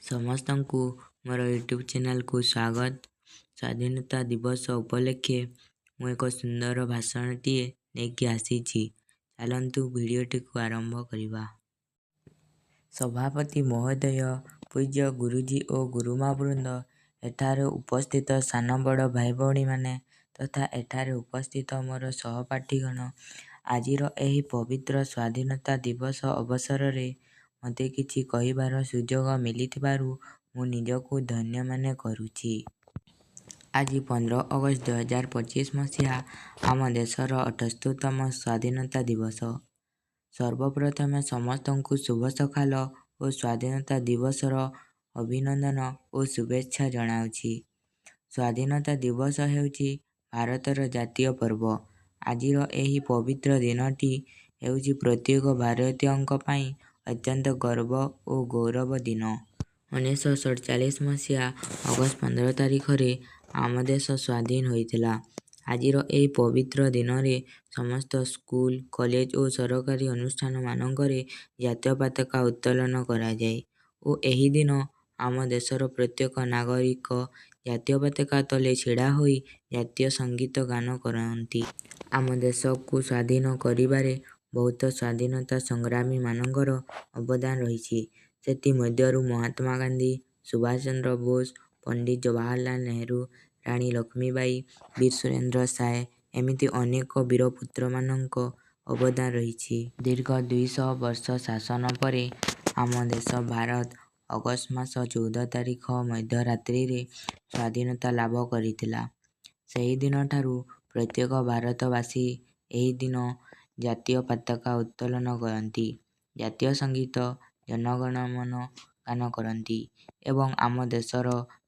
ସମସ୍ତଙ୍କୁ ମୋର ୟୁଟ୍ୟୁବ୍ ଚ୍ୟାନେଲକୁ ସ୍ୱାଗତ। ସ୍ୱାଧୀନତା ଦିବସ ଉପଲକ୍ଷେ ମୁଁ ଏକ ସୁନ୍ଦର ଭାଷଣଟିଏ ନେଇକି ଆସିଛି। ଚାଲନ୍ତୁ ଭିଡ଼ିଓଟିକୁ ଆରମ୍ଭ କରିବା। ସଭାପତି ମହୋଦୟ, ପୂଜ୍ୟ ଗୁରୁଜୀ ଓ ଗୁରୁମା ବୃନ୍ଦ, ଏଠାରେ ଉପସ୍ଥିତ ସାନ ବଡ଼ ଭାଇ ଭଉଣୀମାନେ ତଥା ଏଠାରେ ଉପସ୍ଥିତ ମୋର ସହପାଠୀଗଣ, ଆଜିର ଏହି ପବିତ୍ର ସ୍ୱାଧୀନତା ଦିବସ ଅବସରରେ ମୋତେ କିଛି କହିବାର ସୁଯୋଗ ମିଳିଥିବାରୁ ମୁଁ ନିଜକୁ ଧନ୍ୟ ମନେ କରୁଛି। ଆଜି 15 ଅଗଷ୍ଟ 2025 ମସିହା ଆମ ଦେଶର 78ତମ ସ୍ୱାଧୀନତା ଦିବସ। ସର୍ବପ୍ରଥମେ ସମସ୍ତଙ୍କୁ ଶୁଭ ସକାଳ ଓ ସ୍ୱାଧୀନତା ଦିବସର ଅଭିନନ୍ଦନ ଓ ଶୁଭେଚ୍ଛା ଜଣାଉଛି। ସ୍ୱାଧୀନତା ଦିବସ ହେଉଛି ଭାରତର ଜାତୀୟ ପର୍ବ। ଆଜିର ଏହି ପବିତ୍ର ଦିନଟି ହେଉଛି ପ୍ରତ୍ୟେକ ଭାରତୀୟଙ୍କ ପାଇଁ ଅତ୍ୟନ୍ତ ଗର୍ବ ଓ ଗୌରବ ଦିନ। 1947 ମସିହା ଅଗଷ୍ଟ 15 ତାରିଖରେ ଆମ ଦେଶ ସ୍ୱାଧୀନ ହୋଇଥିଲା। ଆଜିର ଏହି ପବିତ୍ର ଦିନରେ ସମସ୍ତ ସ୍କୁଲ, କଲେଜ ଓ ସରକାରୀ ଅନୁଷ୍ଠାନମାନଙ୍କରେ ଜାତୀୟ ପତାକା ଉତ୍ତୋଳନ କରାଯାଏ ଓ ଏହି ଦିନ ଆମ ଦେଶର ପ୍ରତ୍ୟେକ ନାଗରିକ ଜାତୀୟ ପତାକା ତଳେ ଛିଡ଼ା ହୋଇ ଜାତୀୟ ସଙ୍ଗୀତ ଗାନ କରନ୍ତି। ଆମ ଦେଶକୁ ସ୍ୱାଧୀନ କରିବାରେ ବହୁତ ସ୍ୱାଧୀନତା ସଂଗ୍ରାମୀମାନଙ୍କର ଅବଦାନ ରହିଛି। ସେଥିମଧ୍ୟରୁ ମହାତ୍ମା ଗାନ୍ଧୀ, ସୁଭାଷ ଚନ୍ଦ୍ର ବୋଷ, ପଣ୍ଡିତ ଜବାହରଲାଲ ନେହେରୁ, ରାଣୀ ଲକ୍ଷ୍ମୀବାଇ, ବୀର ସୁରେନ୍ଦ୍ର ସାଏ ଏମିତି ଅନେକ ବୀରପୁତ୍ରମାନଙ୍କ ଅବଦାନ ରହିଛି। ଦୀର୍ଘ 200 ବର୍ଷ ଶାସନ ପରେ ଆମ ଦେଶ ଭାରତ ଅଗଷ୍ଟ ମାସ 14 ତାରିଖ ମଧ୍ୟରାତ୍ରିରେ ସ୍ୱାଧୀନତା ଲାଭ କରିଥିଲା। ସେହିଦିନଠାରୁ ପ୍ରତ୍ୟେକ ଭାରତବାସୀ ଏହି ଦିନ ଜାତୀୟ ପତାକା ଉତ୍ତୋଳନ କରନ୍ତି, ଜାତୀୟ ସଙ୍ଗୀତ ଜନ ଗଣ ମନ ଗାନ କରନ୍ତି ଏବଂ ଆମ ଦେଶର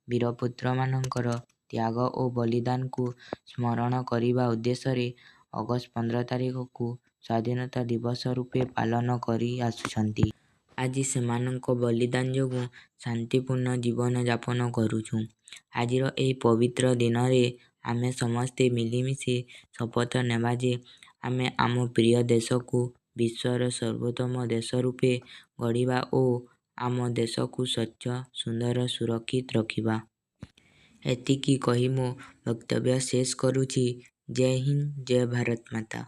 ବୀରପୁତ୍ରମାନଙ୍କର ତ୍ୟାଗ ଓ ବଳିଦାନକୁ ସ୍ମରଣ କରିବା ଉଦ୍ଦେଶ୍ୟରେ ଅଗଷ୍ଟ 15 ତାରିଖକୁ ସ୍ୱାଧୀନତା ଦିବସ ରୂପେ ପାଳନ କରି ଆସୁଛନ୍ତି। ଆଜି ସେମାନଙ୍କ ବଳିଦାନ ଯୋଗୁଁ ଶାନ୍ତିପୂର୍ଣ୍ଣ ଜୀବନ ଯାପନ କରୁଛୁ। ଆଜିର ଏହି ପବିତ୍ର ଦିନରେ ଆମେ ସମସ୍ତେ ମିଳିମିଶି ଶପଥ ନେବା ଯେ ଆମେ ଆମ ପ୍ରିୟ ଦେଶକୁ ବିଶ୍ୱର ସର୍ବୋତ୍ତମ ଦେଶ ରୂପେ ଗଢ଼ିବା ଓ ଆମ ଦେଶକୁ ସ୍ୱଚ୍ଛ, ସୁନ୍ଦର, ସୁରକ୍ଷିତ ରଖିବା। ଏତିକି କହି ମୋ ବକ୍ତବ୍ୟ ଶେଷ କରୁଛି। ଜୟ ହିନ୍ଦ, ଜୟ ଭାରତ ମାତା।